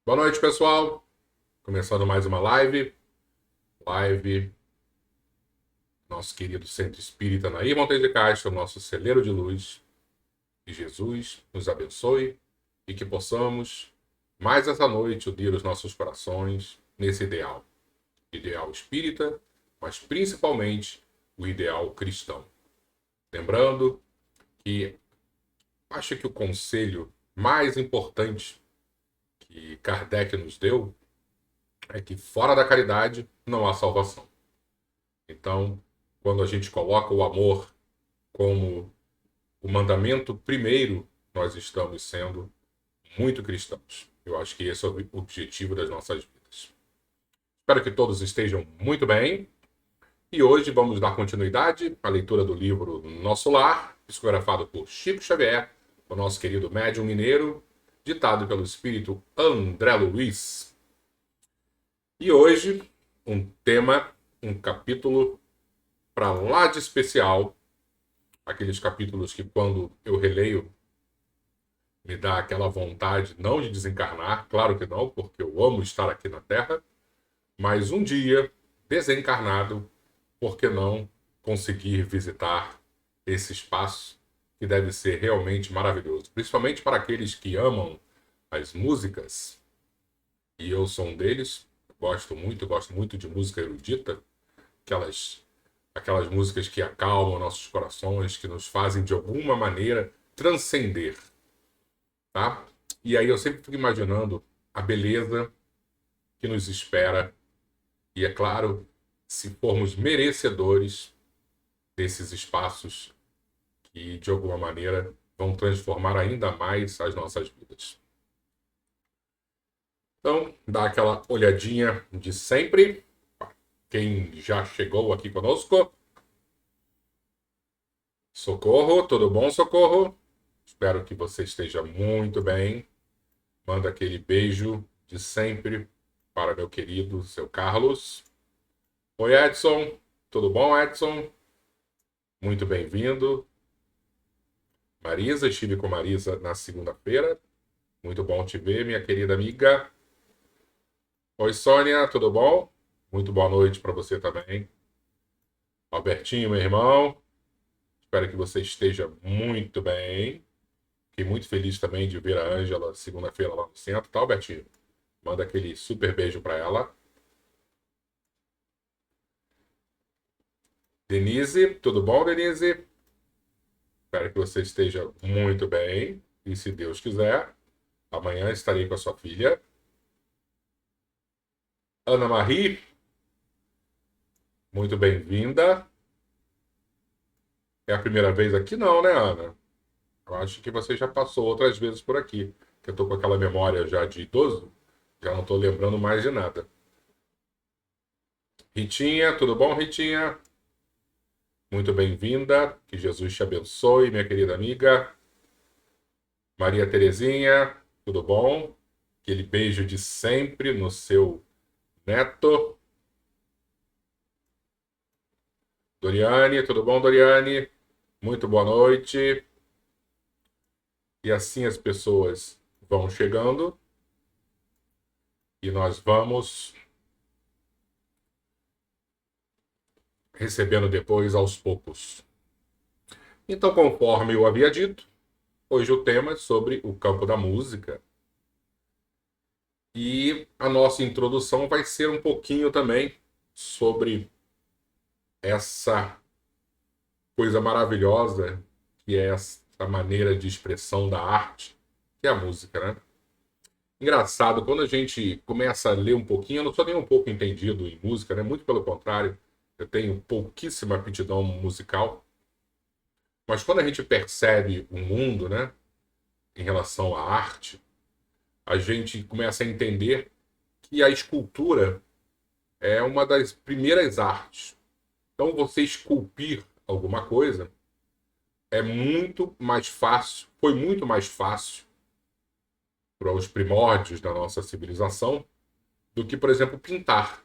Boa noite, pessoal. Começando mais uma live, nosso querido Centro Espírita Nair Montes de Castro, nosso celeiro de luz. Que Jesus nos abençoe e que possamos, mais essa noite, unir os nossos corações nesse ideal espírita, mas principalmente o ideal cristão. Lembrando que acho que o conselho mais importante que Kardec nos deu é que fora da caridade não há salvação. Então, quando a gente coloca o amor como o mandamento primeiro, nós estamos sendo muito cristãos. Eu acho que esse é o objetivo das nossas vidas. Espero que todos estejam muito bem. E hoje vamos dar continuidade à leitura do livro Nosso Lar, psicografado por Chico Xavier, o nosso querido médium mineiro, ditado pelo espírito André Luiz. E hoje, um capítulo para lá de especial, aqueles capítulos que quando eu releio me dá aquela vontade não de desencarnar, claro que não, porque eu amo estar aqui na Terra, mas um dia, desencarnado, por que não conseguir visitar esse espaço que deve ser realmente maravilhoso, principalmente para aqueles que amam as músicas, e eu sou um deles, gosto muito de música erudita, aquelas aquelas músicas que acalmam nossos corações, que nos fazem de alguma maneira transcender, tá? E aí eu sempre fico imaginando a beleza que nos espera e, é claro, se formos merecedores desses espaços que, de alguma maneira, vão transformar ainda mais as nossas vidas. Então, dá aquela olhadinha de sempre. Quem já chegou aqui conosco. Socorro, tudo bom, Socorro? Espero que você esteja muito bem. Manda aquele beijo de sempre para meu querido seu Carlos. Oi, Edson. Tudo bom, Edson? Muito bem-vindo. Marisa, estive com Marisa na segunda-feira. Muito bom te ver, minha querida amiga. Oi, Sônia, tudo bom? Muito boa noite para você também. Albertinho, meu irmão. Espero que você esteja muito bem. Fiquei muito feliz também de ver a Ângela segunda-feira lá no centro, tá, Albertinho? Manda aquele super beijo para ela. Denise, tudo bom, Denise? Espero que você esteja muito bem. E se Deus quiser, amanhã estarei com a sua filha. Ana Marie, muito bem-vinda. É a primeira vez aqui? Não, né, Ana? Eu acho que você já passou outras vezes por aqui. Que eu tô com aquela memória já de idoso, já não tô lembrando mais de nada. Ritinha, tudo bom, Ritinha? Muito bem-vinda. Que Jesus te abençoe, minha querida amiga. Maria Terezinha, tudo bom? Aquele beijo de sempre no seu neto. Doriane, tudo bom, Doriane? Muito boa noite. E assim as pessoas vão chegando e nós vamos recebendo depois aos poucos. Então, conforme eu havia dito, hoje o tema é sobre o campo da música. E a nossa introdução vai ser um pouquinho também sobre essa coisa maravilhosa que é essa maneira de expressão da arte, que é a música, né? Engraçado, quando a gente começa a ler um pouquinho, eu não sou nem um pouco entendido em música, né? Muito pelo contrário, eu tenho pouquíssima aptidão musical, mas quando a gente percebe o mundo, né, em relação à arte, a gente começa a entender que a escultura é uma das primeiras artes. Então, você esculpir alguma coisa é muito mais fácil, foi muito mais fácil para os primórdios da nossa civilização do que, por exemplo, pintar.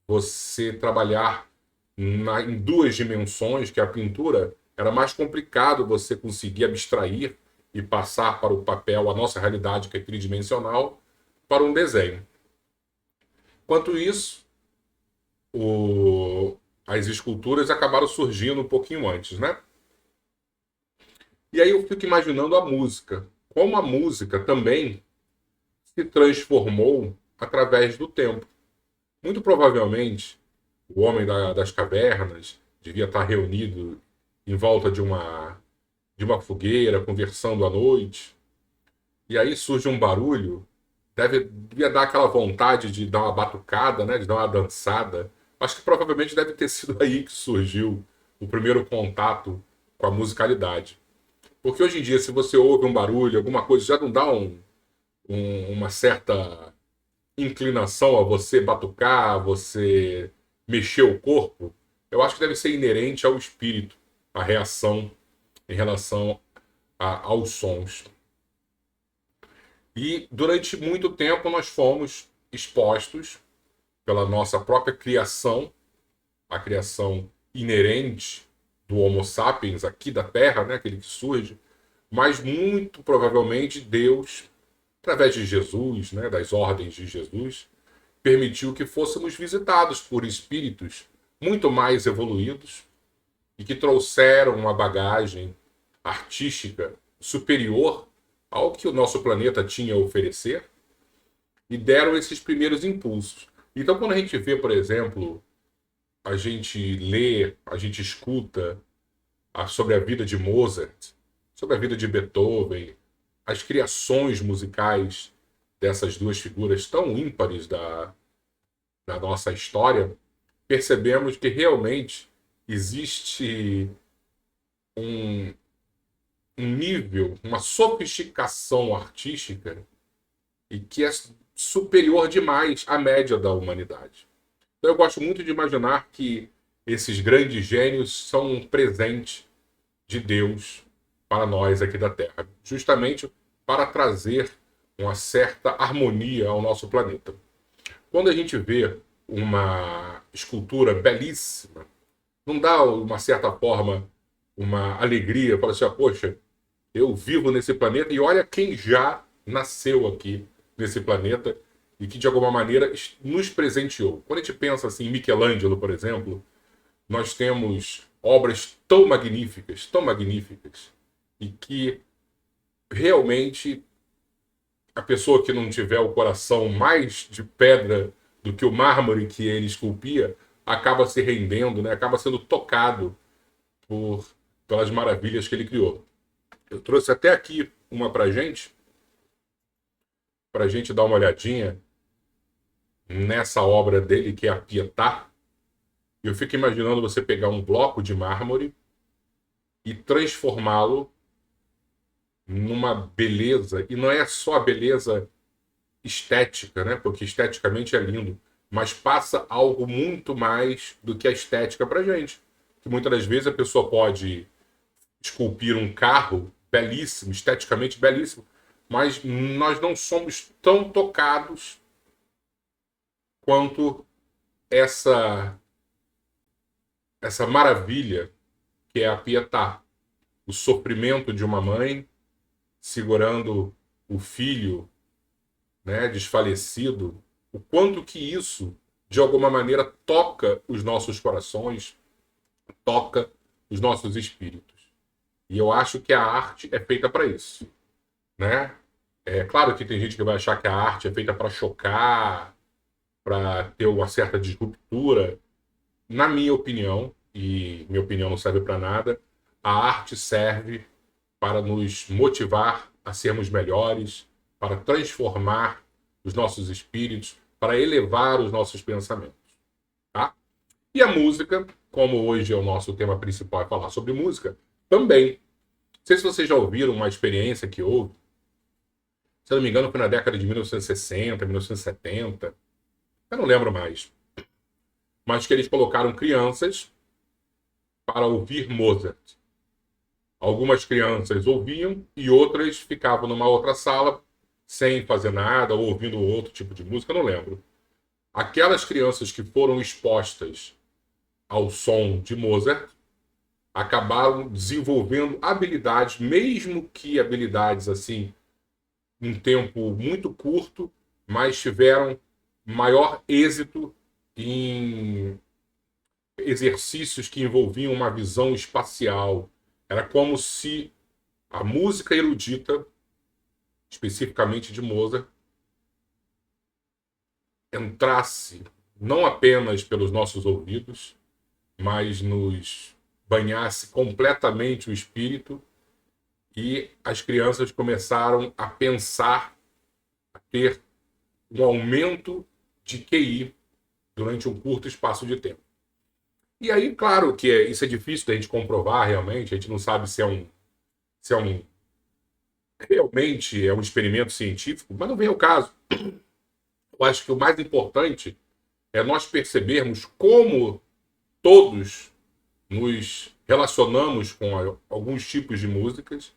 Você trabalhar em duas dimensões, que a pintura era mais complicado você conseguir abstrair e passar para o papel a nossa realidade, que é tridimensional, para um desenho. Enquanto isso, as esculturas acabaram surgindo um pouquinho antes, né? E aí eu fico imaginando a música. Como a música também se transformou através do tempo. Muito provavelmente, o homem das cavernas devia estar reunido em volta de uma fogueira, conversando à noite. E aí surge um barulho, devia dar aquela vontade de dar uma batucada, né? De dar uma dançada. Acho que provavelmente deve ter sido aí que surgiu o primeiro contato com a musicalidade. Porque hoje em dia, se você ouve um barulho, alguma coisa, já não dá uma certa inclinação a você batucar, a você mexer o corpo. Eu acho que deve ser inerente ao espírito, a reação em relação aos sons. E durante muito tempo nós fomos expostos pela nossa própria criação, a criação inerente do Homo sapiens aqui da Terra, né, aquele que surge, mas muito provavelmente Deus, através de Jesus, né, das ordens de Jesus, permitiu que fôssemos visitados por espíritos muito mais evoluídos e que trouxeram uma bagagem artística superior ao que o nosso planeta tinha a oferecer e deram esses primeiros impulsos. Então, quando a gente vê, por exemplo, a gente lê, a gente escuta sobre a vida de Mozart, sobre a vida de Beethoven, as criações musicais dessas duas figuras tão ímpares da nossa história, percebemos que realmente existe um nível, uma sofisticação artística e que é superior demais à média da humanidade. Então eu gosto muito de imaginar que esses grandes gênios são um presente de Deus para nós aqui da Terra, justamente para trazer uma certa harmonia ao nosso planeta. Quando a gente vê uma escultura belíssima, não dá uma certa forma uma alegria, fala assim, poxa, eu vivo nesse planeta e olha quem já nasceu aqui nesse planeta e que de alguma maneira nos presenteou. Quando a gente pensa assim em Michelangelo, por exemplo, nós temos obras tão magníficas, e que realmente a pessoa que não tiver o coração mais de pedra do que o mármore que ele esculpia, acaba se rendendo, né? Acaba sendo tocado pelas maravilhas que ele criou. Eu trouxe até aqui uma para gente dar uma olhadinha nessa obra dele, que é a Pietà. Eu fico imaginando você pegar um bloco de mármore e transformá-lo numa beleza, e não é só a beleza estética, né? Porque esteticamente é lindo, mas passa algo muito mais do que a estética pra gente. Que muitas das vezes a pessoa pode esculpir um carro belíssimo, esteticamente belíssimo, mas nós não somos tão tocados quanto essa maravilha que é a Pietà, o sofrimento de uma mãe segurando o filho, né, desfalecido, o quanto que isso de alguma maneira toca os nossos corações, toca os nossos espíritos. E eu acho que a arte é feita para isso, né? É claro que tem gente que vai achar que a arte é feita para chocar, para ter uma certa disruptura. Na minha opinião, e minha opinião não serve para nada, a arte serve para nos motivar a sermos melhores, para transformar os nossos espíritos, para elevar os nossos pensamentos. Tá? E a música, como hoje é o nosso tema principal, é falar sobre música, também. Não sei se vocês já ouviram uma experiência que houve, se eu não me engano, foi na década de 1960, 1970, eu não lembro mais, mas que eles colocaram crianças para ouvir Mozart. Algumas crianças ouviam e outras ficavam numa outra sala sem fazer nada, ou ouvindo outro tipo de música, eu não lembro. Aquelas crianças que foram expostas ao som de Mozart acabaram desenvolvendo habilidades, mesmo que habilidades assim, em tempo muito curto, mas tiveram maior êxito em exercícios que envolviam uma visão espacial. Era como se a música erudita, especificamente de Mozart, entrasse não apenas pelos nossos ouvidos, mas nos banhasse completamente o espírito, e as crianças começaram a pensar, a ter um aumento de QI durante um curto espaço de tempo. E aí, claro que isso é difícil da gente comprovar realmente, a gente não sabe se é um realmente é um experimento científico, mas não vem ao caso. Eu acho que o mais importante é nós percebermos como todos nos relacionamos com alguns tipos de músicas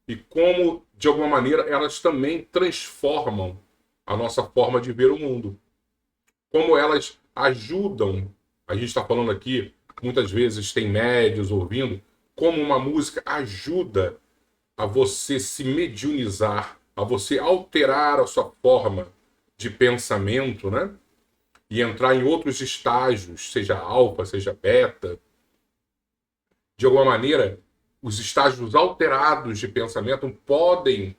e como, de alguma maneira, elas também transformam a nossa forma de ver o mundo. Como elas ajudam, a gente está falando aqui, muitas vezes tem médios ouvindo, como uma música ajuda a você se mediunizar, a você alterar a sua forma de pensamento, né? E entrar em outros estágios, seja alfa, seja beta. De alguma maneira, os estágios alterados de pensamento podem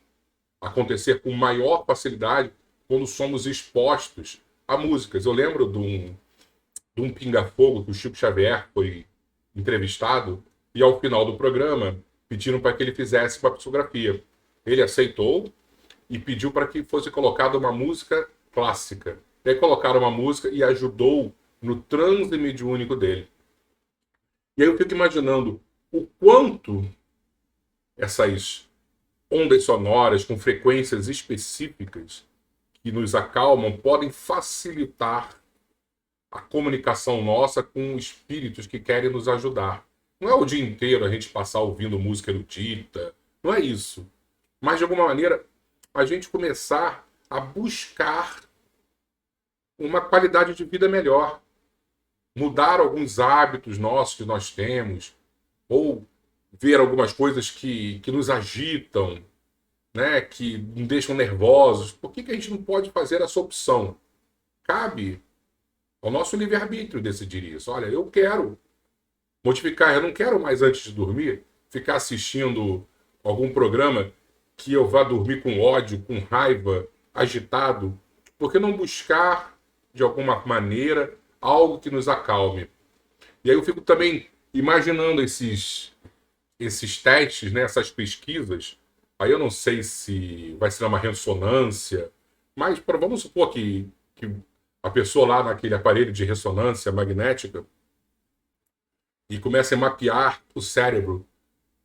acontecer com maior facilidade quando somos expostos a músicas. Eu lembro de um pinga-fogo que o Chico Xavier foi entrevistado e ao final do programa pediram para que ele fizesse uma psicografia. Ele aceitou e pediu para que fosse colocada uma música clássica. E aí colocaram uma música e ajudou no transe mediúnico dele. E aí eu fico imaginando o quanto essas ondas sonoras com frequências específicas que nos acalmam podem facilitar a comunicação nossa com espíritos que querem nos ajudar. Não é o dia inteiro a gente passar ouvindo música erudita, não é isso. Mas, de alguma maneira, a gente começar a buscar uma qualidade de vida melhor. Mudar alguns hábitos nossos que nós temos, ou ver algumas coisas que nos agitam, né, que nos deixam nervosos. Por que a gente não pode fazer essa opção? Cabe ao nosso livre-arbítrio decidir isso. Olha, eu quero modificar, eu não quero mais antes de dormir ficar assistindo algum programa que eu vá dormir com ódio, com raiva, agitado. Por que não buscar, de alguma maneira, algo que nos acalme? E aí eu fico também imaginando esses testes, né, essas pesquisas. Aí eu não sei se vai ser uma ressonância, mas vamos supor que a pessoa lá naquele aparelho de ressonância magnética e comece a mapear o cérebro.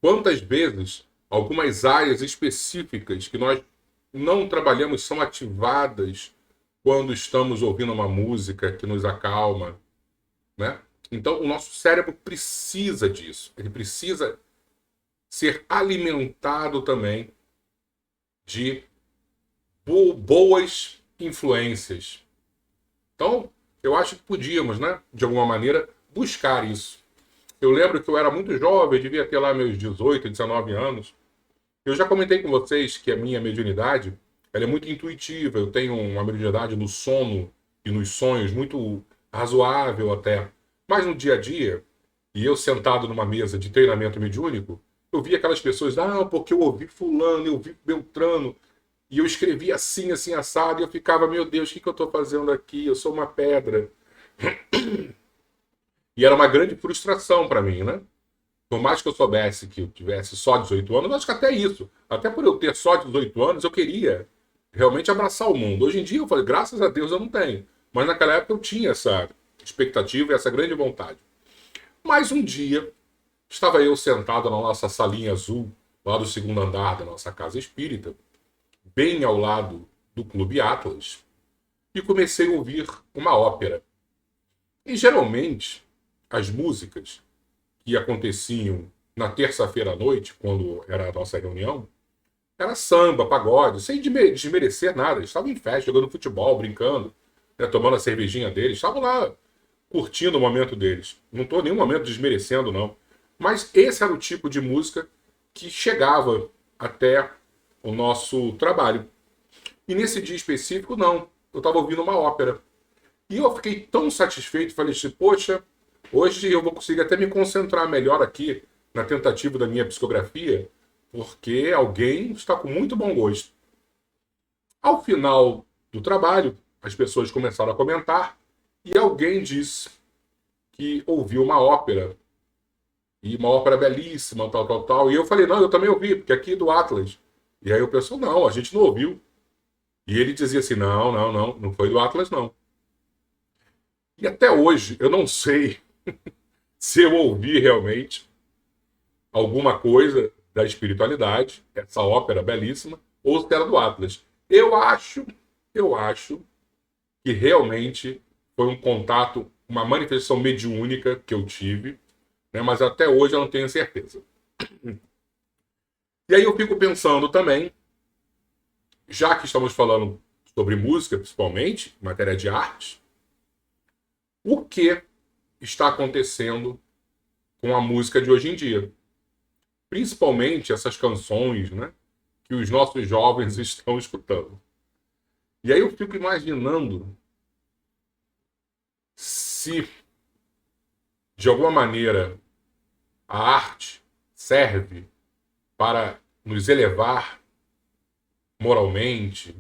Quantas vezes algumas áreas específicas que nós não trabalhamos são ativadas quando estamos ouvindo uma música que nos acalma, né? Então, o nosso cérebro precisa disso. Ele precisa ser alimentado também de boas influências. Então, eu acho que podíamos, né, de alguma maneira, buscar isso. Eu lembro que eu era muito jovem, eu devia ter lá meus 18, 19 anos. Eu já comentei com vocês que a minha mediunidade ela é muito intuitiva. Eu tenho uma mediunidade no sono e nos sonhos muito razoável até. Mas no dia a dia, e eu sentado numa mesa de treinamento mediúnico, eu vi aquelas pessoas, porque eu ouvi fulano, eu ouvi Beltrano, e eu escrevi assim, assim, assado, e eu ficava, meu Deus, o que eu estou fazendo aqui? Eu sou uma pedra. E era uma grande frustração para mim, né? Por mais que eu soubesse que eu tivesse só 18 anos, eu acho que até isso, até por eu ter só 18 anos, eu queria realmente abraçar o mundo. Hoje em dia eu falei, graças a Deus eu não tenho. Mas naquela época eu tinha essa expectativa e essa grande vontade. Mas um dia, estava eu sentado na nossa salinha azul, lá do segundo andar da nossa casa espírita, bem ao lado do Clube Atlas, e comecei a ouvir uma ópera. E geralmente, as músicas que aconteciam na terça-feira à noite, quando era a nossa reunião, era samba, pagode, sem desmerecer nada. Eles estavam em festa, jogando futebol, brincando, né, tomando a cervejinha deles, estavam lá curtindo o momento deles. Não estou em nenhum momento desmerecendo, não. Mas esse era o tipo de música que chegava até o nosso trabalho. E nesse dia específico, não. eu estava ouvindo uma ópera. E eu fiquei tão satisfeito, falei assim, poxa, hoje eu vou conseguir até me concentrar melhor aqui na tentativa da minha psicografia, porque alguém está com muito bom gosto. Ao final do trabalho, as pessoas começaram a comentar e alguém disse que ouviu uma ópera, e uma ópera belíssima, tal, tal, tal. E eu falei, não, eu também ouvi, porque aqui é do Atlas. E aí o pessoal, não, a gente não ouviu. E ele dizia assim, não, não, não, não foi do Atlas, não. E até hoje eu não sei se eu ouvi realmente alguma coisa da espiritualidade, essa ópera belíssima, ou se era do Atlas. Eu acho que realmente foi um contato, uma manifestação mediúnica que eu tive, né, mas até hoje eu não tenho certeza. E aí eu fico pensando também, já que estamos falando sobre música, principalmente, matéria de arte, o que está acontecendo com a música de hoje em dia? Principalmente essas canções, né, que os nossos jovens estão escutando. E aí eu fico imaginando se, de alguma maneira, a arte serve para nos elevar moralmente,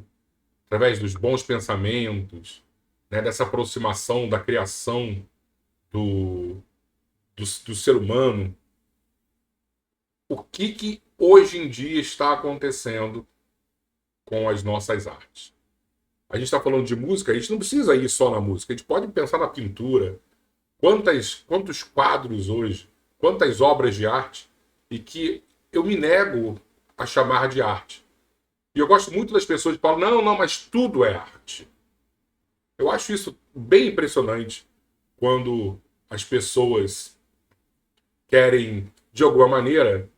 através dos bons pensamentos, né, dessa aproximação da criação do ser humano. O que hoje em dia está acontecendo com as nossas artes? A gente está falando de música, a gente não precisa ir só na música, a gente pode pensar na pintura. Quantos quadros hoje, quantas obras de arte, e que eu me nego a chamar de arte. E eu gosto muito das pessoas que falam, não, não, mas tudo é arte. Eu acho isso bem impressionante quando as pessoas querem, de alguma maneira,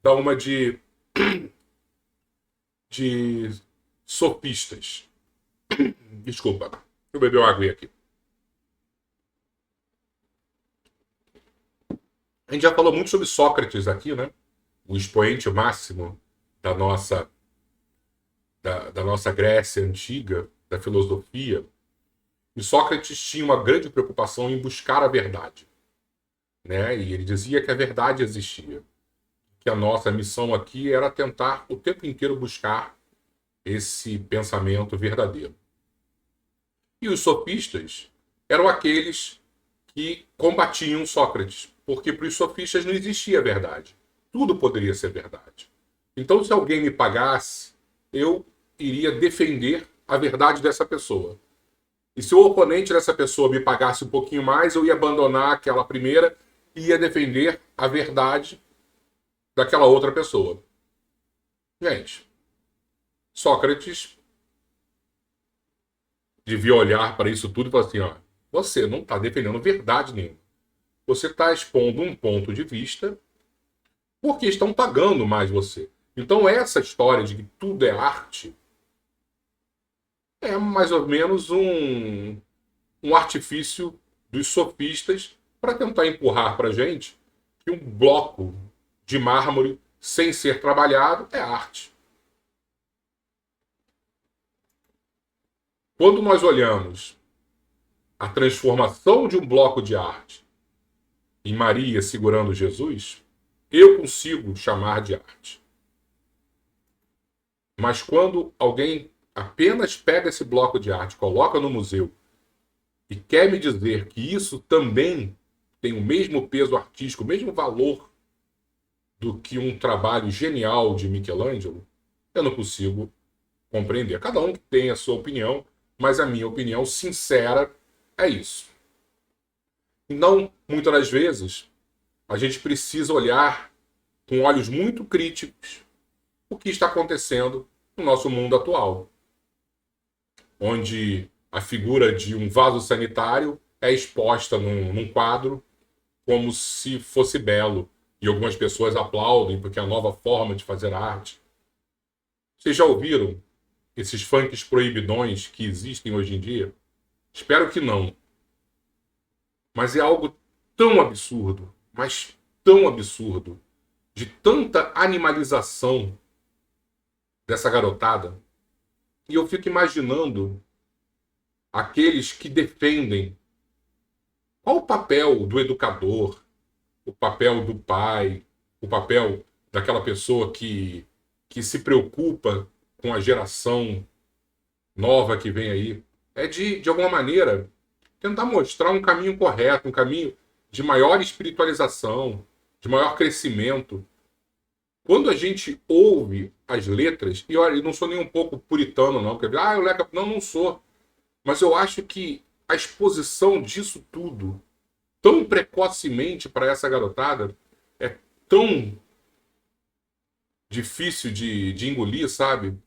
dar uma de sofistas. Desculpa, deixa eu beber uma água aqui. A gente já falou muito sobre Sócrates aqui, né? O expoente máximo da nossa Grécia antiga, da filosofia. E Sócrates tinha uma grande preocupação em buscar a verdade, né? E ele dizia que a verdade existia, que a nossa missão aqui era tentar o tempo inteiro buscar esse pensamento verdadeiro. E os sofistas eram aqueles que combatiam Sócrates, porque para os sofistas não existia verdade. Tudo poderia ser verdade. Então, se alguém me pagasse, eu iria defender a verdade dessa pessoa. E se o oponente dessa pessoa me pagasse um pouquinho mais, eu ia abandonar aquela primeira e ia defender a verdade daquela outra pessoa. Gente, Sócrates devia olhar para isso tudo e falar assim, ó, você não está defendendo verdade nenhuma. Você está expondo um ponto de vista porque estão pagando mais você. Então essa história de que tudo é arte é mais ou menos um artifício dos sofistas para tentar empurrar para a gente que um bloco de mármore sem ser trabalhado é arte. Quando nós olhamos a transformação de um bloco de arte em Maria segurando Jesus, eu consigo chamar de arte. Mas quando alguém apenas pega esse bloco de arte, coloca no museu e quer me dizer que isso também tem o mesmo peso artístico, o mesmo valor do que um trabalho genial de Michelangelo, eu não consigo compreender. Cada um tem a sua opinião, mas a minha opinião sincera é isso. Então, muitas das vezes, a gente precisa olhar com olhos muito críticos o que está acontecendo no nosso mundo atual, onde a figura de um vaso sanitário é exposta num quadro como se fosse belo, e algumas pessoas aplaudem porque é a nova forma de fazer arte. Vocês já ouviram esses funks proibidões que existem hoje em dia? Espero que não. Mas é algo tão absurdo, mas tão absurdo, de tanta animalização dessa garotada. E eu fico imaginando aqueles que defendem. Qual o papel do educador, o papel do pai, o papel daquela pessoa que se preocupa com a geração nova que vem aí? É de alguma maneira, tentar mostrar um caminho correto, um caminho de maior espiritualização, de maior crescimento. Quando a gente ouve as letras, e olha, eu não sou nem um pouco puritano, não, quer dizer, eu leco. Não, não sou. Mas eu acho que a exposição disso tudo, tão precocemente para essa garotada, é tão difícil de engolir, sabe?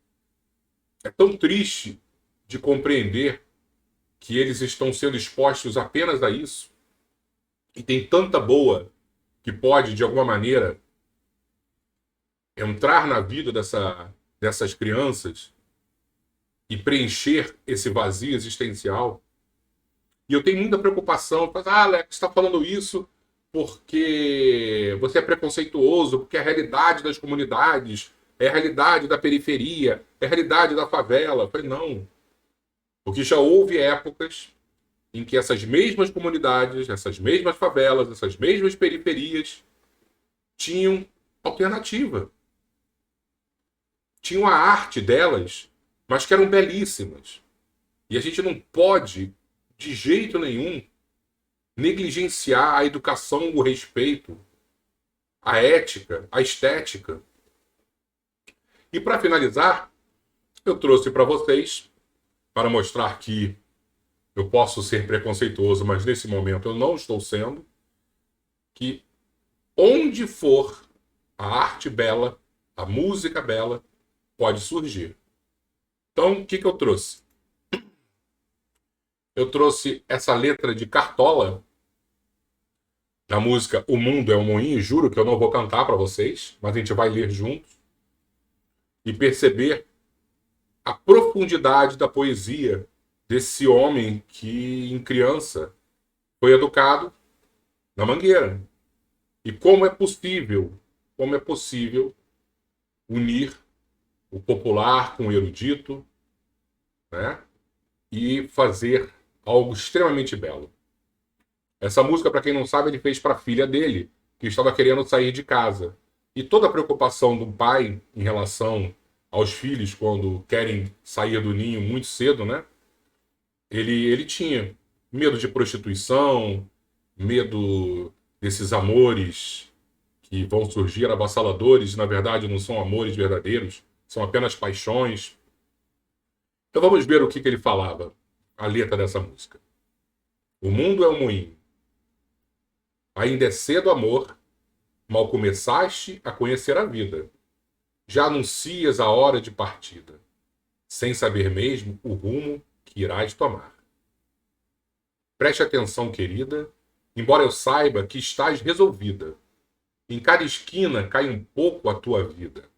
É tão triste de compreender que eles estão sendo expostos apenas a isso. E tem tanta boa que pode, de alguma maneira, entrar na vida dessas crianças e preencher esse vazio existencial. E eu tenho muita preocupação. Alex, você está falando isso porque você é preconceituoso, porque é a realidade das comunidades, é a realidade da periferia, é a realidade da favela. Eu falei, não. Porque já houve épocas em que essas mesmas comunidades, essas mesmas favelas, essas mesmas periferias tinham alternativa. Tinham a arte delas, mas que eram belíssimas. E a gente não pode, de jeito nenhum, negligenciar a educação, o respeito, a ética, a estética. E para finalizar, eu trouxe para vocês, para mostrar que eu posso ser preconceituoso, mas nesse momento eu não estou sendo, que onde for a arte bela, a música bela, pode surgir. Então, o que eu trouxe? Eu trouxe essa letra de Cartola, da música O Mundo é um Moinho. Juro que eu não vou cantar para vocês, mas a gente vai ler juntos e perceber a profundidade da poesia desse homem que, em criança, foi educado na Mangueira. E como é possível unir o popular com o erudito, né? E fazer algo extremamente belo. Essa música, para quem não sabe, ele fez para a filha dele, que estava querendo sair de casa. E toda a preocupação do pai em relação aos filhos quando querem sair do ninho muito cedo, né? Ele tinha medo de prostituição, medo desses amores que vão surgir avassaladores, na verdade não são amores verdadeiros, são apenas paixões. Então vamos ver o que ele falava, a letra dessa música. O mundo é um moinho. Ainda é cedo, amor, mal começaste a conhecer a vida. Já anuncias a hora de partida, sem saber mesmo o rumo que irás tomar. Preste atenção, querida, embora eu saiba que estás resolvida. Em cada esquina cai um pouco a tua vida.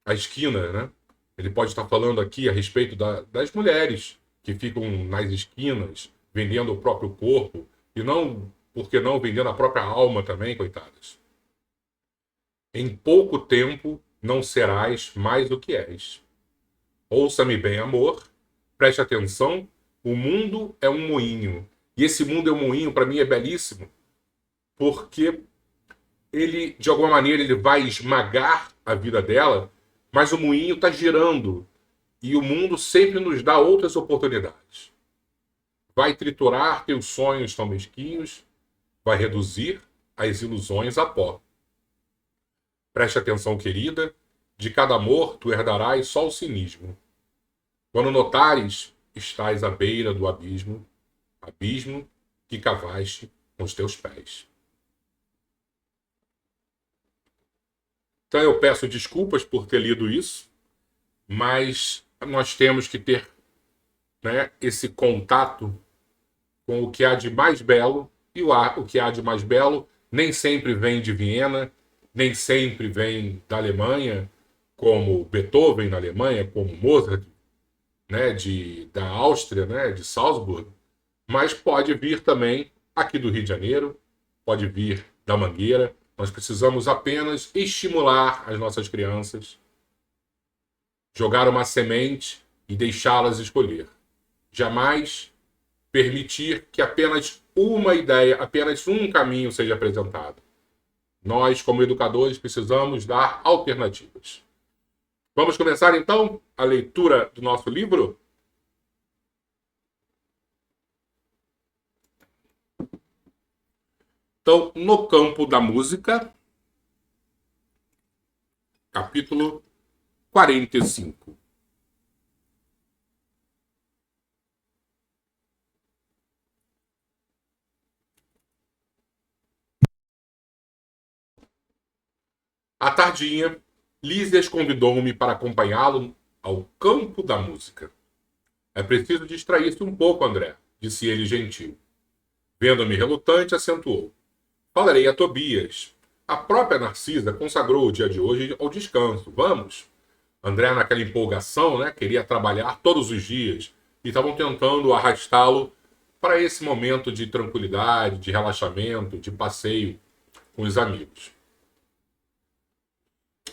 A esquina, né? Ele pode estar falando aqui a respeito das mulheres que ficam nas esquinas vendendo o próprio corpo e não, por que não, vendendo a própria alma também, coitadas. Em pouco tempo não serás mais o que és. Ouça-me bem, amor, preste atenção, o mundo é um moinho. E esse mundo é um moinho, para mim, é belíssimo, porque ele, de alguma maneira, ele vai esmagar a vida dela, mas o moinho está girando. E o mundo sempre nos dá outras oportunidades. Vai triturar teus sonhos tão mesquinhos, vai reduzir as ilusões a pó. Preste atenção, querida, de cada amor tu herdarás só o cinismo. Quando notares, estás à beira do abismo, abismo que cavaste com os teus pés. Então eu peço desculpas por ter lido isso, mas nós temos que ter, né, esse contato com o que há de mais belo, e o que há de mais belo nem sempre vem de Viena, nem sempre vem da Alemanha, como Beethoven na Alemanha, como Mozart, né, da Áustria, né, de Salzburg, mas pode vir também aqui do Rio de Janeiro, pode vir da Mangueira. Nós precisamos apenas estimular as nossas crianças, jogar uma semente e deixá-las escolher. Jamais permitir que apenas uma ideia, apenas um caminho seja apresentado. Nós, como educadores, precisamos dar alternativas. Vamos começar, então, a leitura do nosso livro? Então, no campo da música, capítulo 45. À tardinha, Lísias convidou-me para acompanhá-lo ao campo da música. É preciso distrair-se um pouco, André, disse ele gentil. Vendo-me relutante, acentuou. Falarei a Tobias. A própria Narcisa consagrou o dia de hoje ao descanso. Vamos? André, naquela empolgação, queria trabalhar todos os dias e estavam tentando arrastá-lo para esse momento de tranquilidade, de relaxamento, de passeio com os amigos.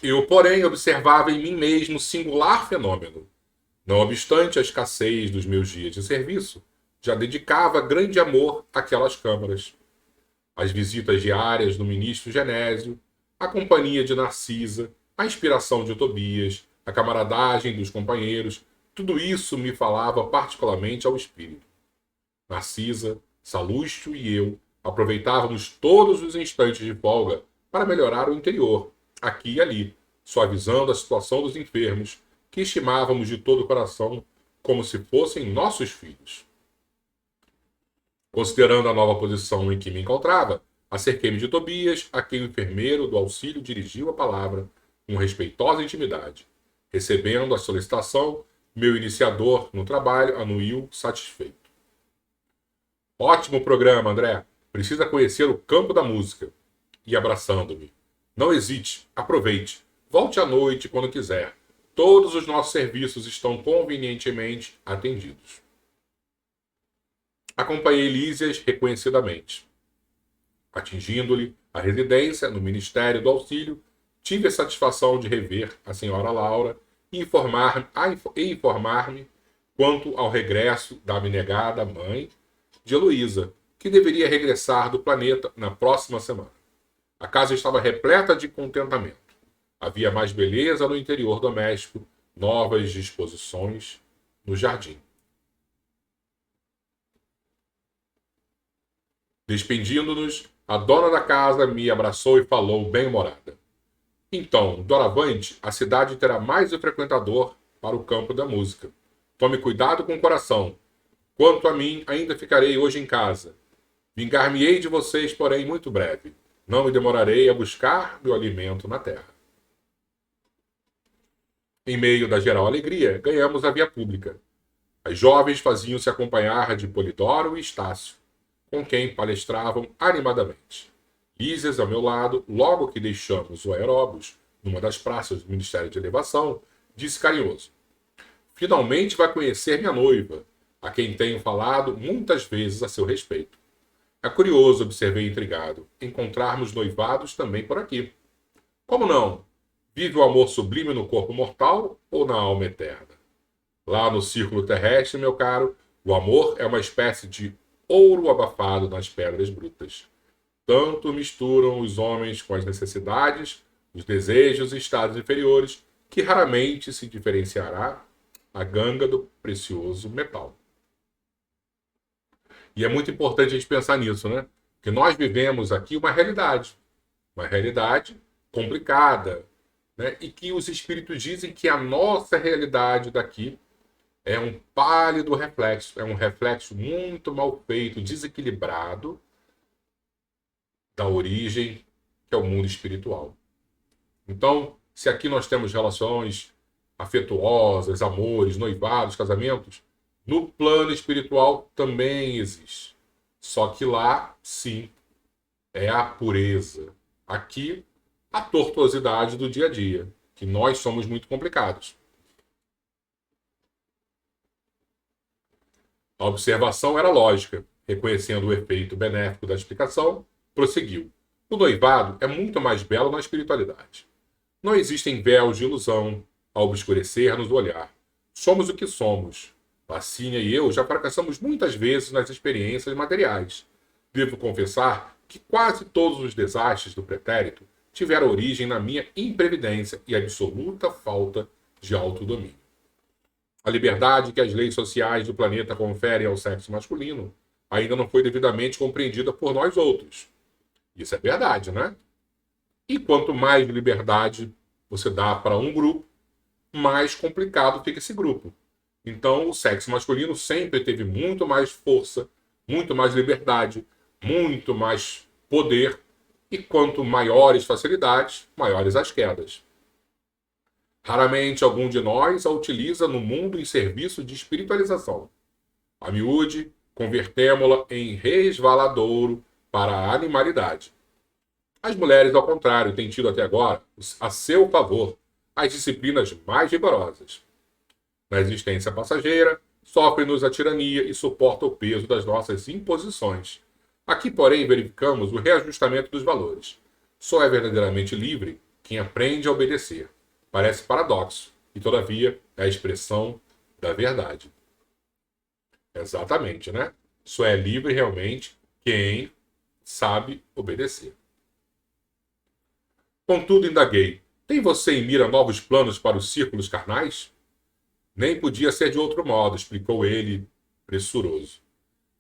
Eu, porém, observava em mim mesmo singular fenômeno. Não obstante a escassez dos meus dias de serviço, já dedicava grande amor àquelas câmaras. As visitas diárias do ministro Genésio, a companhia de Narcisa, a inspiração de Tobias, a camaradagem dos companheiros, tudo isso me falava particularmente ao espírito. Narcisa, Salustio e eu aproveitávamos todos os instantes de folga para melhorar o interior, aqui e ali, suavizando a situação dos enfermos, que estimávamos de todo o coração como se fossem nossos filhos. Considerando a nova posição em que me encontrava, acerquei-me de Tobias, a quem o enfermeiro do auxílio dirigiu a palavra com respeitosa intimidade. Recebendo a solicitação, meu iniciador no trabalho anuiu satisfeito. Ótimo programa, André. Precisa conhecer o campo da música. E abraçando-me. Não hesite, aproveite. Volte à noite quando quiser. Todos os nossos serviços estão convenientemente atendidos. Acompanhei Lísias reconhecidamente. Atingindo-lhe a residência no Ministério do Auxílio, tive a satisfação de rever a senhora Laura e informar-me quanto ao regresso da abnegada mãe de Heloísa, que deveria regressar do planeta na próxima semana. A casa estava repleta de contentamento. Havia mais beleza no interior doméstico, novas disposições no jardim. Despedindo-nos, a dona da casa me abraçou e falou bem-humorada. Então, doravante, a cidade terá mais um frequentador para o campo da música. Tome cuidado com o coração. Quanto a mim, ainda ficarei hoje em casa. Vingar-me-ei de vocês, porém, muito breve. Não me demorarei a buscar meu alimento na terra. Em meio da geral alegria, ganhamos a via pública. As jovens faziam-se acompanhar de Polidoro e Estácio, com quem palestravam animadamente. Lísias, ao meu lado, logo que deixamos o aeróbus, numa das praças do Ministério de Elevação, disse carinhoso. Finalmente vai conhecer minha noiva, a quem tenho falado muitas vezes a seu respeito. É curioso, observei intrigado, encontrarmos noivados também por aqui. Como não? Vive o amor sublime no corpo mortal ou na alma eterna? Lá no círculo terrestre, meu caro, o amor é uma espécie de ouro abafado nas pedras brutas. Tanto misturam os homens com as necessidades, os desejos e estados inferiores, que raramente se diferenciará a ganga do precioso metal. E é muito importante a gente pensar nisso, né? Que nós vivemos aqui uma realidade complicada, né? E que os espíritos dizem que a nossa realidade daqui é um pálido reflexo, é um reflexo muito mal feito, desequilibrado da origem que é o mundo espiritual. Então, se aqui nós temos relações afetuosas, amores, noivados, casamentos, no plano espiritual também existe. Só que lá, sim, é a pureza. Aqui, a tortuosidade do dia a dia, que nós somos muito complicados. A observação era lógica. Reconhecendo o efeito benéfico da explicação, prosseguiu. O noivado é muito mais belo na espiritualidade. Não existem véus de ilusão a obscurecer-nos o olhar. Somos o que somos. Lacínia e eu já fracassamos muitas vezes nas experiências materiais. Devo confessar que quase todos os desastres do pretérito tiveram origem na minha imprevidência e absoluta falta de autodomínio. A liberdade que as leis sociais do planeta conferem ao sexo masculino ainda não foi devidamente compreendida por nós outros. Isso é verdade, né? E quanto mais liberdade você dá para um grupo, mais complicado fica esse grupo. Então, o sexo masculino sempre teve muito mais força, muito mais liberdade, muito mais poder, e quanto maiores facilidades, maiores as quedas. Raramente algum de nós a utiliza no mundo em serviço de espiritualização. A miúde, convertemo-la em resvaladouro para a animalidade. As mulheres, ao contrário, têm tido até agora, a seu favor, as disciplinas mais rigorosas. Na existência passageira, sofrem-nos a tirania e suporta o peso das nossas imposições. Aqui, porém, verificamos o reajustamento dos valores. Só é verdadeiramente livre quem aprende a obedecer. Parece paradoxo, e todavia é a expressão da verdade. Exatamente, né? Só é livre realmente quem sabe obedecer. Contudo, indaguei, tem você em mira novos planos para os círculos carnais? Nem podia ser de outro modo, explicou ele, pressuroso.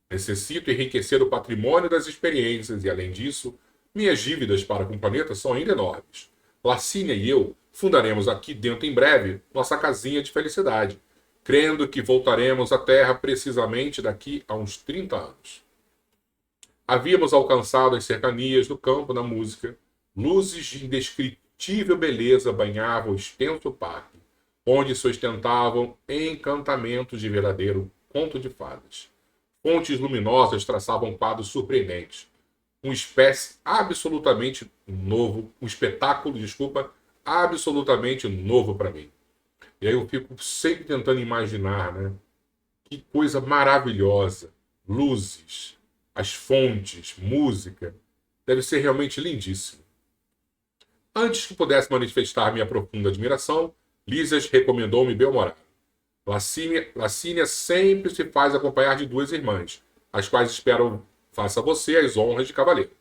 Necessito enriquecer o patrimônio das experiências e, além disso, minhas dívidas para com o planeta são ainda enormes. Lacínia e eu fundaremos aqui dentro em breve nossa casinha de felicidade, crendo que voltaremos à Terra precisamente daqui a uns 30 anos. Havíamos alcançado as cercanias do campo da música. Luzes de indescritível beleza banhavam o extenso parque, onde se ostentavam encantamentos de verdadeiro conto de fadas. Fontes luminosas traçavam quadros surpreendentes. Um espetáculo, absolutamente novo para mim. E aí eu fico sempre tentando imaginar, né? Que coisa maravilhosa. Luzes, as fontes, música. Deve ser realmente lindíssimo. Antes que pudesse manifestar minha profunda admiração, Lísias recomendou-me bem-humorado. Lacínia sempre se faz acompanhar de duas irmãs, as quais esperam faça você as honras de cavaleiro.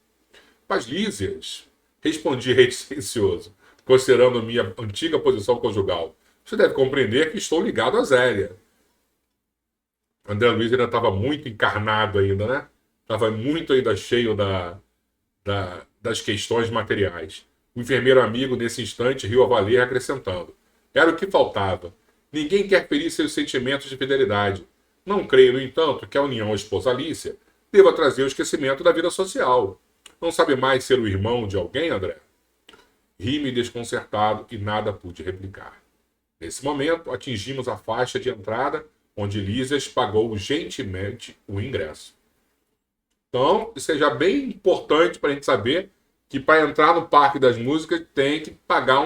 Mas Lísias, respondi reticioso, considerando minha antiga posição conjugal, você deve compreender que estou ligado a Zélia. André Luiz ainda estava muito encarnado ainda, né? Estava muito ainda cheio das questões materiais. O enfermeiro amigo, nesse instante, riu a valer, acrescentando. Era o que faltava. Ninguém quer ferir seus sentimentos de fidelidade. Não creio, no entanto, que a união esposa-Alícia deva trazer o esquecimento da vida social. Não sabe mais ser o irmão de alguém, André? Ri-me desconcertado e nada pude replicar. Nesse momento, atingimos a faixa de entrada, onde Lísias pagou gentilmente o ingresso. Então, isso é já bem importante para a gente saber que para entrar no Parque das Músicas tem que pagar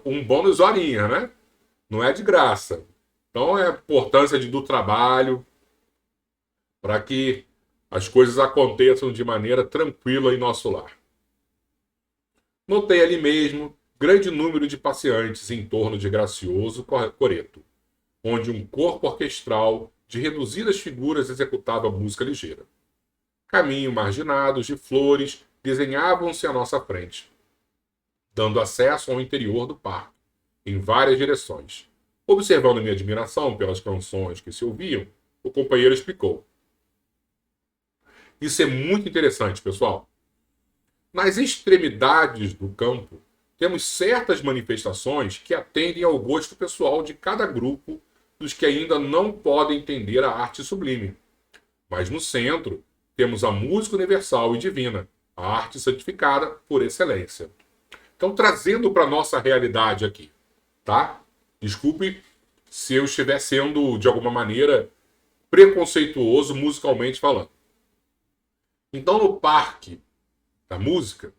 um bônus horinha, né? Não é de graça. Então é a importância do trabalho para que as coisas aconteçam de maneira tranquila em nosso lar. Notei ali mesmo grande número de passeantes em torno de gracioso coreto, onde um corpo orquestral de reduzidas figuras executava música ligeira. Caminhos marginados de flores desenhavam-se à nossa frente, dando acesso ao interior do parque, em várias direções. Observando minha admiração pelas canções que se ouviam, o companheiro explicou. Isso é muito interessante, pessoal. Nas extremidades do campo, temos certas manifestações que atendem ao gosto pessoal de cada grupo dos que ainda não podem entender a arte sublime. Mas no centro, temos a música universal e divina, a arte santificada por excelência. Então, trazendo para a nossa realidade aqui, tá? Desculpe se eu estiver sendo, de alguma maneira, preconceituoso musicalmente falando. Então, no parque da música,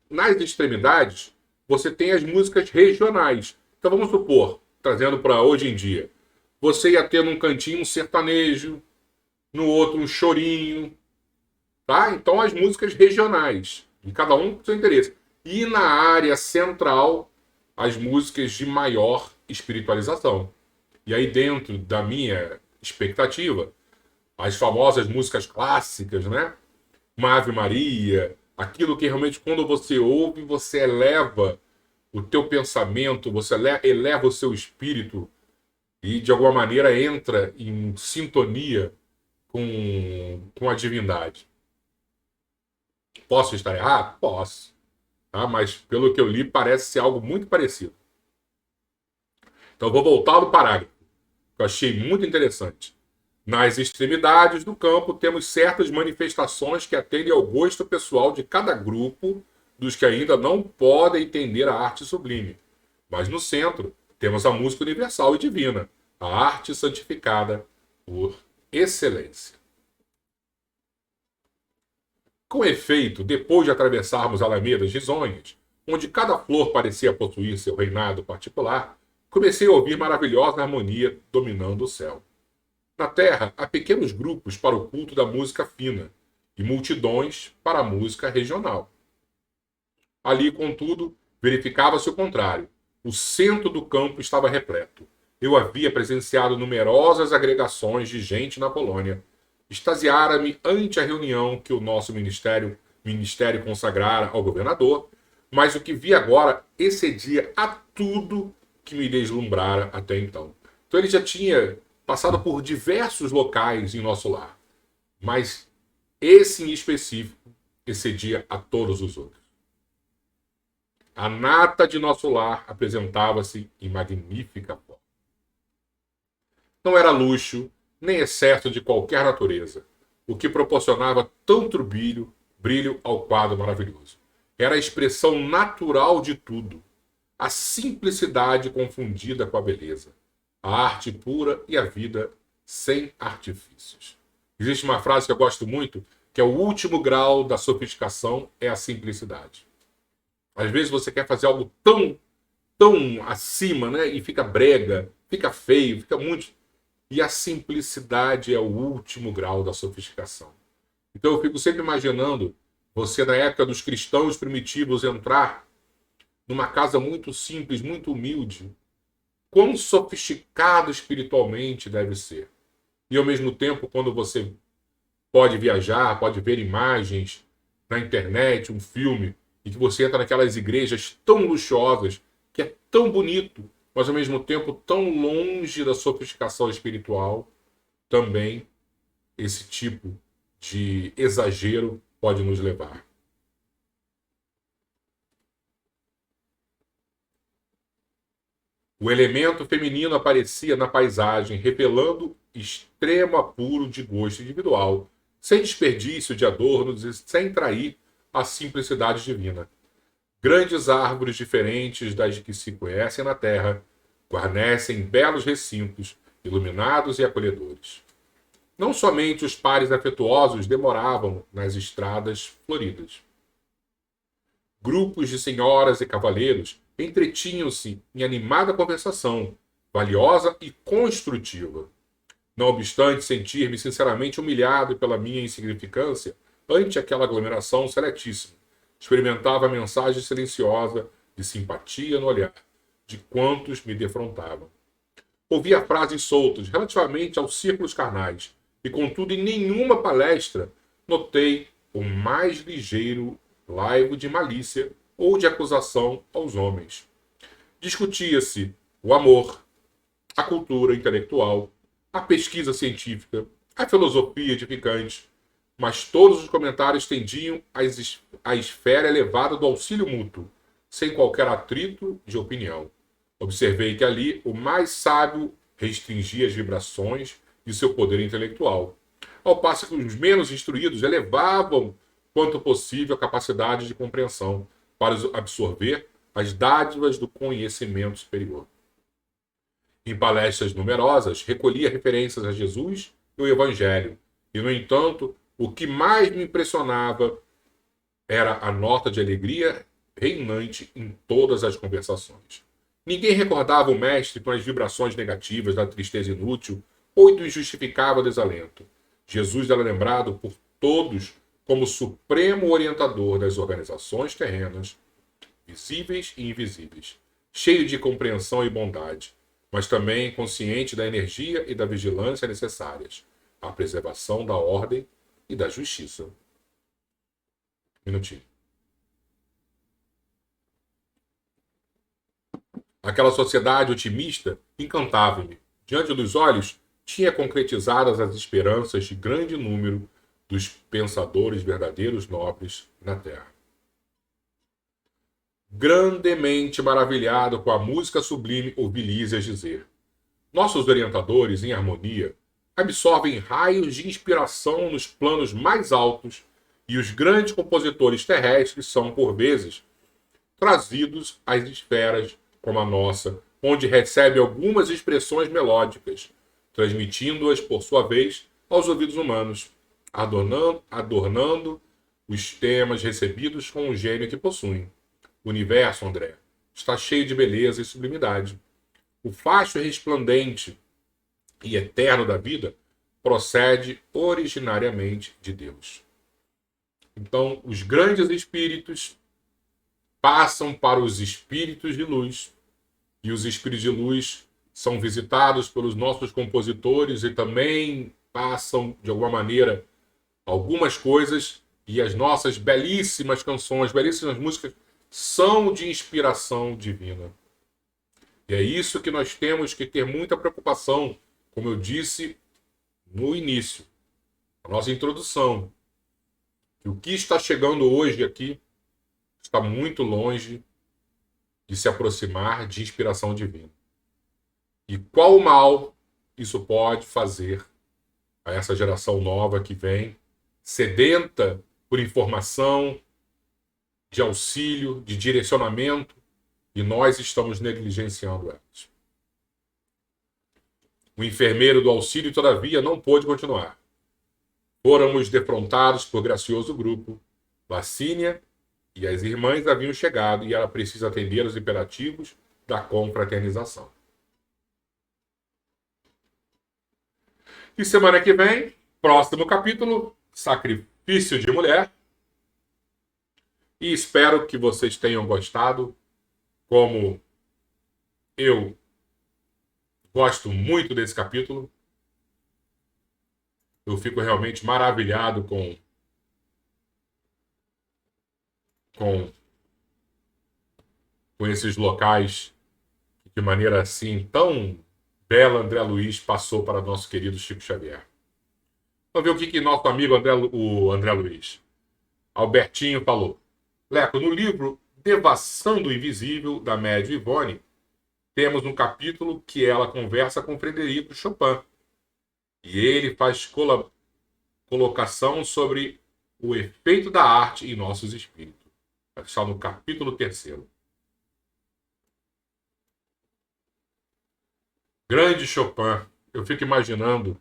nas extremidades, você tem as músicas regionais. Então, vamos supor, trazendo para hoje em dia, você ia ter num cantinho um sertanejo, no outro um chorinho, tá? Então, as músicas regionais, de cada um com seu interesse. E na área central, as músicas de maior espiritualização. E aí, dentro da minha expectativa, as famosas músicas clássicas, né? Uma Ave Maria, aquilo que realmente quando você ouve, você eleva o teu pensamento, você eleva o seu espírito e de alguma maneira entra em sintonia com a divindade. Posso estar errado? Posso. Tá? Mas pelo que eu li, parece ser algo muito parecido. Então vou voltar ao parágrafo, que eu achei muito interessante. Nas extremidades do campo, temos certas manifestações que atendem ao gosto pessoal de cada grupo dos que ainda não podem entender a arte sublime. Mas no centro, temos a música universal e divina, a arte santificada por excelência. Com efeito, depois de atravessarmos alamedas risonhas, onde cada flor parecia possuir seu reinado particular, comecei a ouvir maravilhosa harmonia dominando o céu. Na terra, há pequenos grupos para o culto da música fina e multidões para a música regional. Ali, contudo, verificava-se o contrário. O centro do campo estava repleto. Eu havia presenciado numerosas agregações de gente na colônia. Extasiara-me ante a reunião que o nosso ministério consagrara ao governador, mas o que vi agora excedia a tudo que me deslumbrara até então. Então ele já tinha passado por diversos locais em nosso lar, mas esse em específico excedia a todos os outros. A nata de nosso lar apresentava-se em magnífica forma. Não era luxo, nem excesso de qualquer natureza, o que proporcionava tanto brilho ao quadro maravilhoso. Era a expressão natural de tudo, a simplicidade confundida com a beleza, a arte pura e a vida sem artifícios. Existe uma frase que eu gosto muito, que é o último grau da sofisticação é a simplicidade. Às vezes você quer fazer algo tão acima, né? E fica brega, fica feio, fica muito. E a simplicidade é o último grau da sofisticação. Então eu fico sempre imaginando você, na época dos cristãos primitivos, entrar numa casa muito simples, muito humilde. Quão sofisticado espiritualmente deve ser. E ao mesmo tempo, quando você pode viajar, pode ver imagens na internet, um filme, e que você entra naquelas igrejas tão luxuosas, que é tão bonito, mas ao mesmo tempo tão longe da sofisticação espiritual, também esse tipo de exagero pode nos levar. O elemento feminino aparecia na paisagem, revelando extremo apuro de gosto individual, sem desperdício de adornos e sem trair a simplicidade divina. Grandes árvores diferentes das que se conhecem na terra guarnecem belos recintos, iluminados e acolhedores. Não somente os pares afetuosos demoravam nas estradas floridas. Grupos de senhoras e cavaleiros entretinham-se em animada conversação, valiosa e construtiva. Não obstante sentir-me sinceramente humilhado pela minha insignificância ante aquela aglomeração seletíssima, experimentava a mensagem silenciosa de simpatia no olhar de quantos me defrontavam. Ouvia frases soltas relativamente aos círculos carnais, e contudo em nenhuma palestra notei o mais ligeiro laivo de malícia ou de acusação aos homens. Discutia-se o amor, a cultura intelectual, a pesquisa científica, a filosofia edificante, mas todos os comentários tendiam à esfera elevada do auxílio mútuo, sem qualquer atrito de opinião. Observei que ali o mais sábio restringia as vibrações de seu poder intelectual, ao passo que os menos instruídos elevavam quanto possível a capacidade de compreensão para absorver as dádivas do conhecimento superior. Em palestras numerosas, recolhia referências a Jesus e o Evangelho, e, no entanto, o que mais me impressionava era a nota de alegria reinante em todas as conversações. Ninguém recordava o mestre com as vibrações negativas da tristeza inútil ou do injustificável desalento. Jesus era lembrado por todos como supremo orientador das organizações terrenas, visíveis e invisíveis, cheio de compreensão e bondade, mas também consciente da energia e da vigilância necessárias à preservação da ordem e da justiça. Minutinho. Aquela sociedade otimista encantava-me. Diante dos olhos, tinha concretizadas as esperanças de grande número dos pensadores verdadeiros nobres na terra. Grandemente maravilhado com a música sublime, ouvi Lísias dizer: nossos orientadores, em harmonia, absorvem raios de inspiração nos planos mais altos e os grandes compositores terrestres são, por vezes, trazidos às esferas como a nossa, onde recebe algumas expressões melódicas, transmitindo-as, por sua vez, aos ouvidos humanos, adornando os temas recebidos com o gênio que possuem. O universo, André, está cheio de beleza e sublimidade. O facho resplandente e eterno da vida procede originariamente de Deus. Então, os grandes espíritos passam para os espíritos de luz, e os espíritos de luz são visitados pelos nossos compositores e também passam, de alguma maneira, algumas coisas, e as nossas belíssimas canções, belíssimas músicas, são de inspiração divina. E é isso que nós temos que ter muita preocupação, como eu disse no início, na nossa introdução. Que o que está chegando hoje aqui está muito longe de se aproximar de inspiração divina. E qual mal isso pode fazer a essa geração nova que vem, sedenta por informação, de auxílio, de direcionamento, e nós estamos negligenciando elas. O enfermeiro do auxílio, todavia, não pôde continuar. Fôramos defrontados por gracioso grupo. Vacínia e as irmãs haviam chegado e era preciso atender aos imperativos da confraternização. E semana que vem, próximo capítulo, Sacrifício de Mulher. E espero que vocês tenham gostado, como eu gosto muito desse capítulo. Eu fico realmente maravilhado com esses locais, de maneira assim tão bela, André Luiz passou para nosso querido Chico Xavier. Vamos ver o que nosso amigo o André Luiz, Albertinho, falou. Leco, no livro Devassando o Invisível, da médium Ivone, temos um capítulo que ela conversa com Frederico Chopin. E ele faz colocação sobre o efeito da arte em nossos espíritos. Está no capítulo 3º. Grande Chopin. Eu fico imaginando,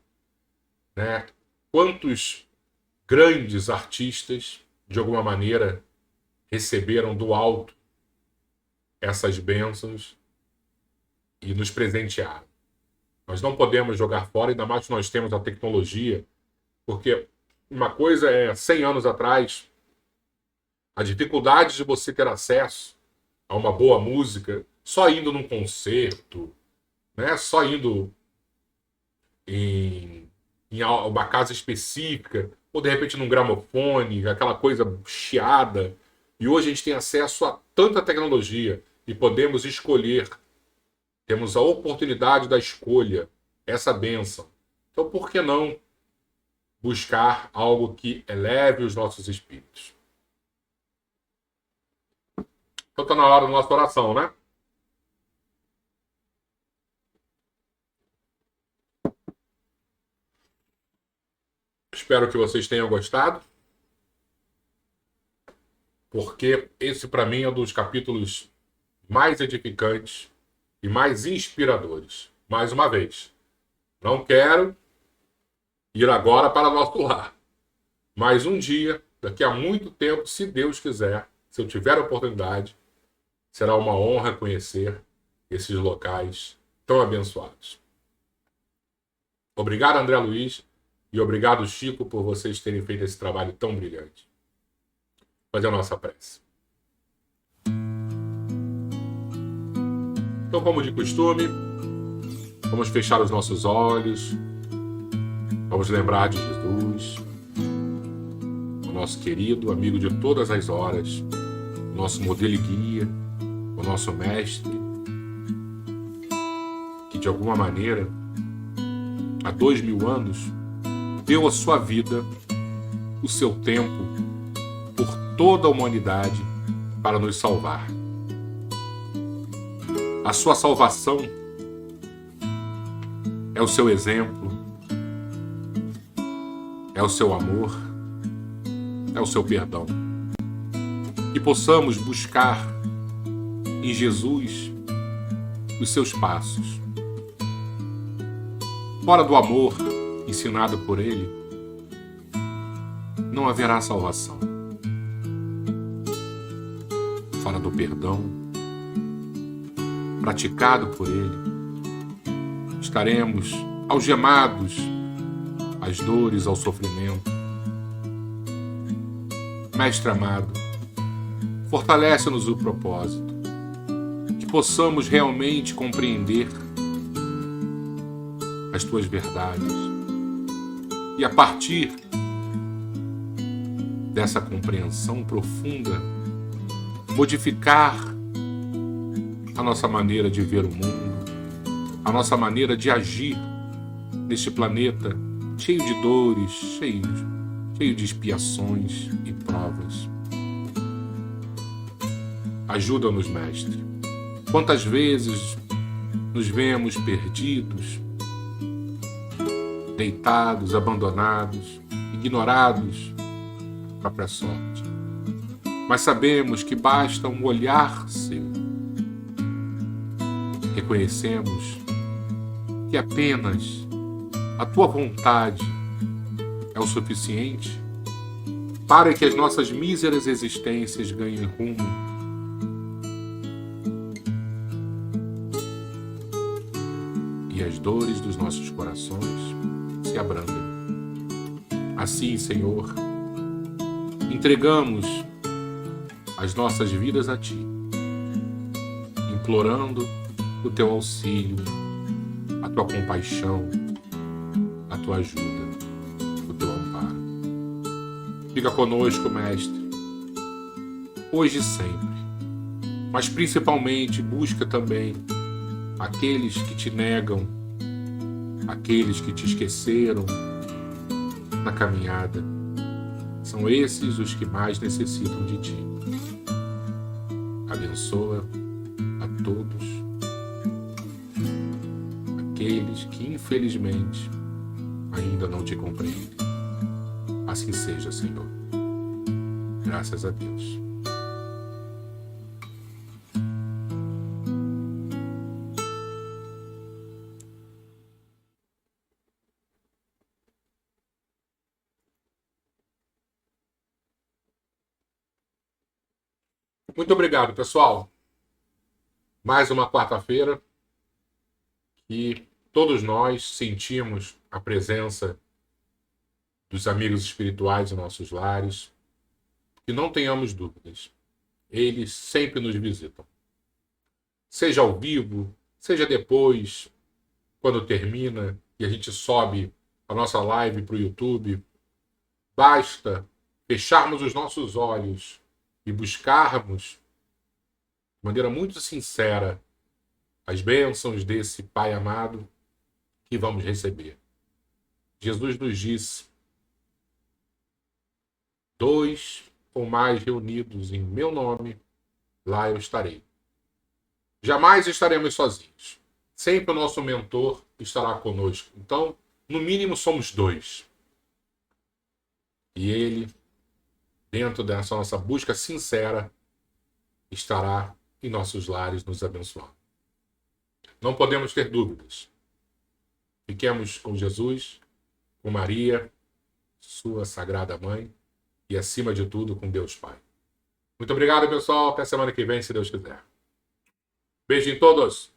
né, quantos grandes artistas, de alguma maneira, receberam do alto essas bênçãos e nos presentearam. Nós não podemos jogar fora, ainda mais que nós temos a tecnologia, porque uma coisa é 100 anos atrás, a dificuldade de você ter acesso a uma boa música só indo num concerto, né? Só indo em uma casa específica, ou de repente num gramofone, aquela coisa chiada. E hoje a gente tem acesso a tanta tecnologia e podemos escolher. Temos a oportunidade da escolha, essa bênção. Então, por que não buscar algo que eleve os nossos espíritos? Então está na hora da nossa oração, né? Espero que vocês tenham gostado, porque esse para mim é um dos capítulos mais edificantes e mais inspiradores. Mais uma vez, não quero ir agora para nosso lar, mas um dia, daqui a muito tempo, se Deus quiser, se eu tiver a oportunidade, será uma honra conhecer esses locais tão abençoados. Obrigado, André Luiz, e obrigado, Chico, por vocês terem feito esse trabalho tão brilhante. Fazer a nossa prece. Então, como de costume, Vamos fechar os nossos olhos. Vamos lembrar de Jesus, o nosso querido amigo de todas as horas, o nosso modelo e guia, o nosso mestre, que de alguma maneira, há 2000 anos, deu a sua vida, o seu tempo, por toda a humanidade para nos salvar. A sua salvação é o seu exemplo, é o seu amor, é o seu perdão. Que possamos buscar em Jesus os seus passos. Fora do amor ensinado por Ele, não haverá salvação. Fora do perdão praticado por Ele, estaremos algemados às dores, ao sofrimento. Mestre amado, fortalece-nos o propósito, que possamos realmente compreender as tuas verdades e, a partir dessa compreensão profunda, modificar a nossa maneira de ver o mundo, a nossa maneira de agir neste planeta cheio de dores, cheio de expiações e provas. Ajuda-nos, Mestre. Quantas vezes nos vemos perdidos, deitados, abandonados, ignorados da própria sorte. Mas sabemos que basta um olhar seu. Reconhecemos que apenas a tua vontade é o suficiente para que as nossas míseras existências ganhem rumo e as dores dos nossos corações se abrandem. Assim, Senhor, entregamos as nossas vidas a Ti, implorando o Teu auxílio, a Tua compaixão, a Tua ajuda, o Teu amparo. Fica conosco, Mestre, hoje e sempre, mas principalmente busca também aqueles que Te negam, aqueles que Te esqueceram na caminhada. São esses os que mais necessitam de Ti. Abençoa a todos aqueles que infelizmente ainda não Te compreendem. Assim seja, Senhor. Graças a Deus. Muito obrigado, pessoal. Mais uma quarta-feira que todos nós sentimos a presença dos amigos espirituais em nossos lares. E não tenhamos dúvidas, eles sempre nos visitam. Seja ao vivo, seja depois, quando termina e a gente sobe a nossa live para o YouTube, basta fecharmos os nossos olhos e buscarmos de maneira muito sincera as bênçãos desse Pai amado que vamos receber. Jesus nos disse: 2 ou mais reunidos em meu nome, lá eu estarei. Jamais estaremos sozinhos. Sempre o nosso mentor estará conosco. Então, no mínimo, somos 2. E ele, dentro dessa nossa busca sincera, estará em nossos lares nos abençoando. Não podemos ter dúvidas. Fiquemos com Jesus, com Maria, sua Sagrada Mãe, e acima de tudo com Deus Pai. Muito obrigado, pessoal. Até semana que vem, se Deus quiser. Beijo em todos.